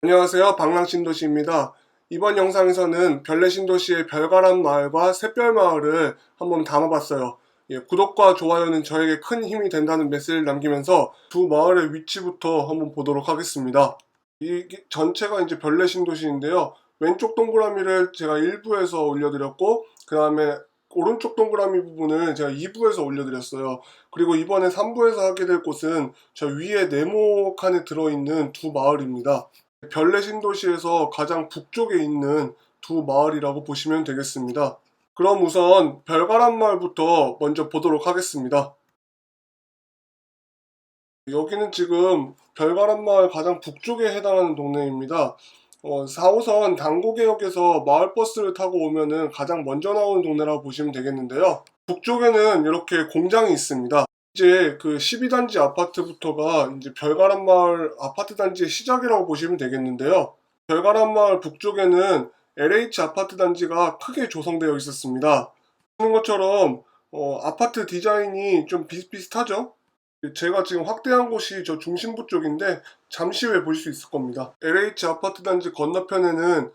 안녕하세요. 방랑신도시입니다. 이번 영상에서는 별내신도시의 별가람 마을과 샛별 마을을 한번 담아봤어요. 구독과 좋아요는 저에게 큰 힘이 된다는 메시지를 남기면서 두 마을의 위치부터 한번 보도록 하겠습니다. 이 전체가 이제 별내신도시인데요. 왼쪽 동그라미를 제가 1부에서 올려드렸고, 그 다음에 오른쪽 동그라미 부분을 제가 2부에서 올려드렸어요. 그리고 이번에 3부에서 하게 될 곳은 저 위에 네모칸에 들어있는 두 마을입니다. 별내 신도시에서 가장 북쪽에 있는 두 마을이라고 보시면 되겠습니다. 그럼 우선 별가람 마을부터 먼저 보도록 하겠습니다. 여기는 지금 별가람 마을 가장 북쪽에 해당하는 동네입니다. 4호선 당고개역에서 마을버스를 타고 오면은 가장 먼저 나오는 동네라고 보시면 되겠는데요. 북쪽에는 이렇게 공장이 있습니다. 이제 그 12단지 아파트부터가 이제 별가람 마을 아파트 단지의 시작이라고 보시면 되겠는데요. 별가람 마을 북쪽에는 LH 아파트 단지가 크게 조성되어 있었습니다. 보시는 것처럼 아파트 디자인이 좀 비슷비슷하죠? 제가 지금 확대한 곳이 저 중심부 쪽인데 잠시 후에 보실 수 있을 겁니다. LH 아파트 단지 건너편에는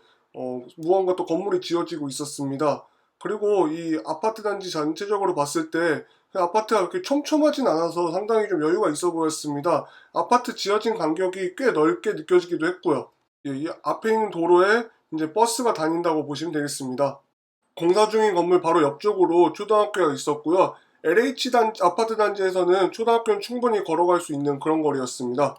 무언가 또 건물이 지어지고 있었습니다. 그리고 이 아파트 단지 전체적으로 봤을 때 아파트가 그렇게 촘촘하진 않아서 상당히 좀 여유가 있어 보였습니다. 아파트 지어진 간격이 꽤 넓게 느껴지기도 했고요. 이 앞에 있는 도로에 이제 버스가 다닌다고 보시면 되겠습니다. 공사 중인 건물 바로 옆쪽으로 초등학교가 있었고요. LH 아파트 단지에서는 초등학교는 충분히 걸어갈 수 있는 그런 거리였습니다.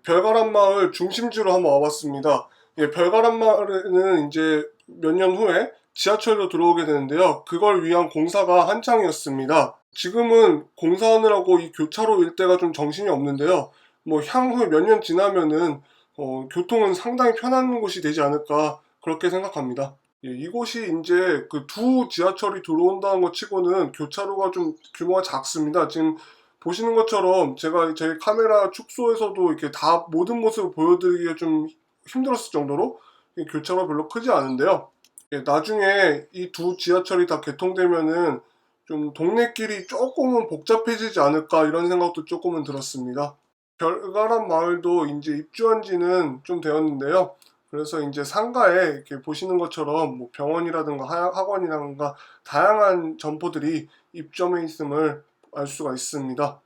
별가람 마을 중심지로 한번 와봤습니다. 별가람 마을에는 이제 몇 년 후에 지하철로 들어오게 되는데요. 그걸 위한 공사가 한창이었습니다. 지금은 공사하느라고 이 교차로 일대가 좀 정신이 없는데요. 뭐 향후 몇 년 지나면은 교통은 상당히 편한 곳이 되지 않을까 그렇게 생각합니다. 이곳이 이제 그 두 지하철이 들어온다는 것 치고는 교차로가 좀 규모가 작습니다. 지금 보시는 것처럼 제가 제 카메라 축소에서도 이렇게 다 모든 모습을 보여드리기가 좀 힘들었을 정도로 교차로가 별로 크지 않은데요. 나중에 이 두 지하철이 다 개통되면은 좀 동네끼리 조금은 복잡해지지 않을까 이런 생각도 조금은 들었습니다. 별가람 마을도 이제 입주한 지는 좀 되었는데요. 그래서 이제 상가에 이렇게 보시는 것처럼 뭐 병원이라든가 학원이라든가 다양한 점포들이 입점해 있음을 알 수가 있습니다.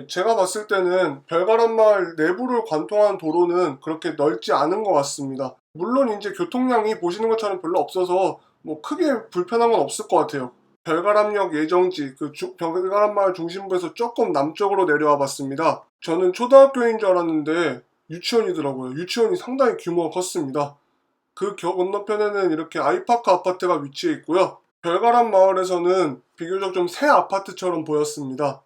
제가 봤을 때는 별가람 마을 내부를 관통하는 도로는 그렇게 넓지 않은 것 같습니다. 물론 이제 교통량이 보시는 것처럼 별로 없어서 뭐 크게 불편한 건 없을 것 같아요. 별가람역 예정지 별가람 마을 중심부에서 조금 남쪽으로 내려와 봤습니다. 저는 초등학교인 줄 알았는데 유치원이더라고요. 유치원이 상당히 규모가 컸습니다. 그 건너편에는 이렇게 아이파크 아파트가 위치해 있고요. 별가람 마을에서는 비교적 좀 새 아파트처럼 보였습니다.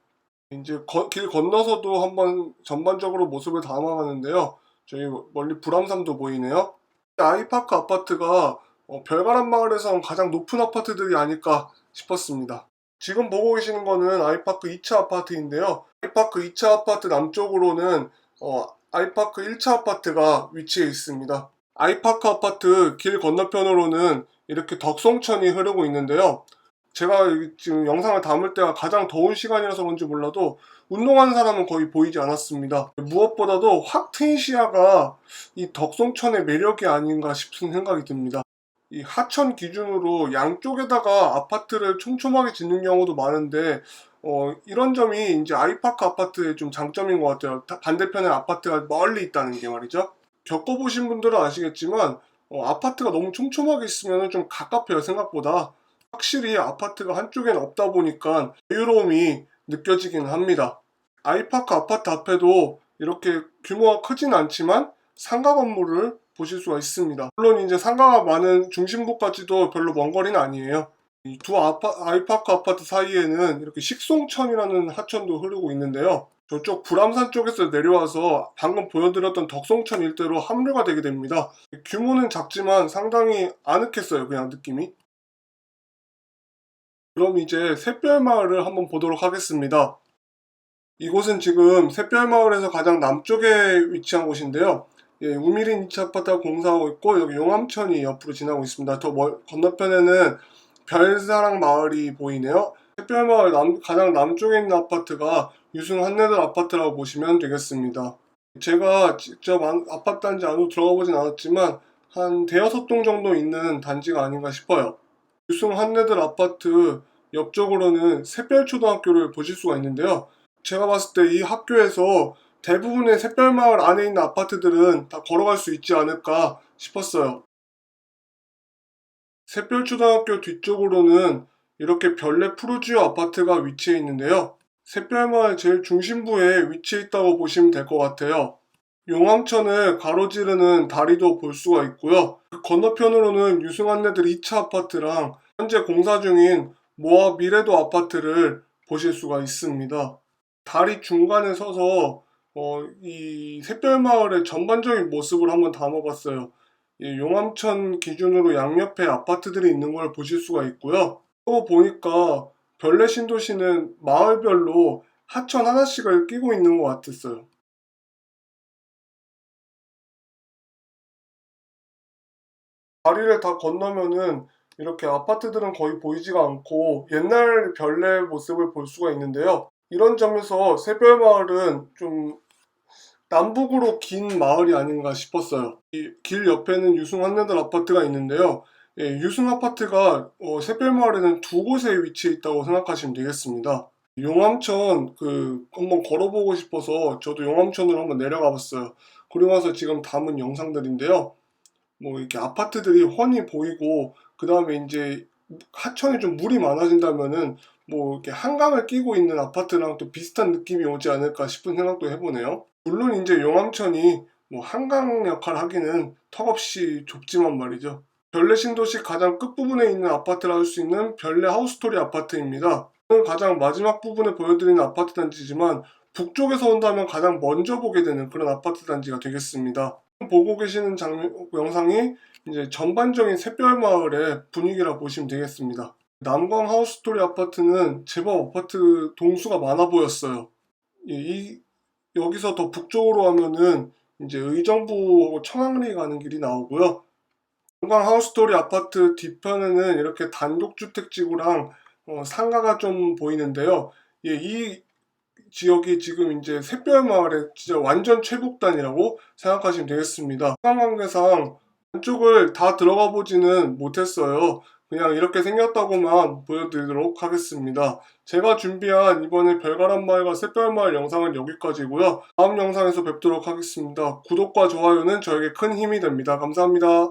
이제 길 건너서도 한번 전반적으로 모습을 담아봤는데요. 저희 멀리 불암산도 보이네요. 아이파크 아파트가 별가람 마을에선 가장 높은 아파트들이 아닐까 싶었습니다. 지금 보고 계시는 거는 아이파크 2차 아파트인데요. 아이파크 2차 아파트 남쪽으로는 아이파크 1차 아파트가 위치해 있습니다. 아이파크 아파트 길 건너편으로는 이렇게 덕송천이 흐르고 있는데요. 제가 지금 영상을 담을 때가 가장 더운 시간이라서 그런지 몰라도 운동하는 사람은 거의 보이지 않았습니다. 무엇보다도 확 트인 시야가 이 덕송천의 매력이 아닌가 싶은 생각이 듭니다. 이 하천 기준으로 양쪽에다가 아파트를 촘촘하게 짓는 경우도 많은데 이런 점이 이제 아이파크 아파트의 좀 장점인 것 같아요. 반대편에 아파트가 멀리 있다는 게 말이죠. 겪어보신 분들은 아시겠지만 아파트가 너무 촘촘하게 있으면 좀 갑갑해요, 생각보다. 확실히 아파트가 한쪽엔 없다 보니까 여유로움이 느껴지긴 합니다. 아이파크 아파트 앞에도 이렇게 규모가 크진 않지만 상가 건물을 보실 수가 있습니다. 물론 이제 상가가 많은 중심부까지도 별로 먼 거리는 아니에요. 이 두 아이파크 아파트 사이에는 이렇게 식송천이라는 하천도 흐르고 있는데요. 저쪽 불암산 쪽에서 내려와서 방금 보여드렸던 덕송천 일대로 합류가 되게 됩니다. 규모는 작지만 상당히 아늑했어요, 그냥 느낌이. 그럼 이제 샛별마을을 한번 보도록 하겠습니다. 이곳은 지금 샛별마을에서 가장 남쪽에 위치한 곳인데요. 우미린 2차 아파트가 공사하고 있고 여기 용암천이 옆으로 지나고 있습니다. 건너편에는 별사랑 마을이 보이네요. 샛별마을 가장 남쪽에 있는 아파트가 유승 한내들 아파트라고 보시면 되겠습니다. 제가 직접 아파트 단지 안으로 들어가 보진 않았지만 한 대여섯 동 정도 있는 단지가 아닌가 싶어요. 유승 한내들 아파트 옆쪽으로는 샛별초등학교를 보실 수가 있는데요. 제가 봤을 때 이 학교에서 대부분의 샛별마을 안에 있는 아파트들은 다 걸어갈 수 있지 않을까 싶었어요. 샛별초등학교 뒤쪽으로는 이렇게 별내 푸르지오 아파트가 위치해 있는데요. 샛별마을 제일 중심부에 위치해 있다고 보시면 될 것 같아요. 용암천을 가로지르는 다리도 볼 수가 있고요. 그 건너편으로는 유승한네들 2차 아파트랑 현재 공사 중인 모아 미래도 아파트를 보실 수가 있습니다. 다리 중간에 서서 이 샛별마을의 전반적인 모습을 한번 담아봤어요. 이 용암천 기준으로 양옆에 아파트들이 있는 걸 보실 수가 있고요. 또 보니까 별내 신도시는 마을별로 하천 하나씩을 끼고 있는 것 같았어요. 다리를 다 건너면은 이렇게 아파트들은 거의 보이지가 않고 옛날 별내 모습을 볼 수가 있는데요. 이런 점에서 새별마을은 좀 남북으로 긴 마을이 아닌가 싶었어요. 이 길 옆에는 유승 한내들 아파트가 있는데요. 예, 유승 아파트가 새별마을에는 두 곳에 위치해 있다고 생각하시면 되겠습니다. 용암천 한번 걸어보고 싶어서 저도 용암천으로 한번 내려가 봤어요. 그리고 나서 지금 담은 영상들인데요. 뭐 이렇게 아파트들이 훤히 보이고 그 다음에 이제 하천에 좀 물이 많아진다면은 뭐 이렇게 한강을 끼고 있는 아파트랑 또 비슷한 느낌이 오지 않을까 싶은 생각도 해보네요. 물론 이제 용암천이 뭐 한강 역할 하기는 턱없이 좁지만 말이죠. 별내 신도시 가장 끝부분에 있는 아파트라 할 수 있는 별내 하우스토리 아파트입니다. 오늘 가장 마지막 부분에 보여드리는 아파트 단지지만 북쪽에서 온다면 가장 먼저 보게 되는 그런 아파트 단지가 되겠습니다. 보고 계시는 영상이 이제 전반적인 샛별마을의 분위기라 보시면 되겠습니다. 남광 하우스토리 아파트는 제법 아파트 동수가 많아 보였어요. 여기서 더 북쪽으로 가면은 이제 의정부하고 청량리 가는 길이 나오고요. 남광 하우스토리 아파트 뒤편에는 이렇게 단독주택지구랑 상가가 좀 보이는데요. 이 지역이 지금 이제 샛별마을의 진짜 완전 최북단이라고 생각하시면 되겠습니다. 시간 관계상 안쪽을 다 들어가 보지는 못했어요. 그냥 이렇게 생겼다고만 보여드리도록 하겠습니다. 제가 준비한 이번에 별가람마을과 샛별마을 영상은 여기까지고요. 다음 영상에서 뵙도록 하겠습니다. 구독과 좋아요는 저에게 큰 힘이 됩니다. 감사합니다.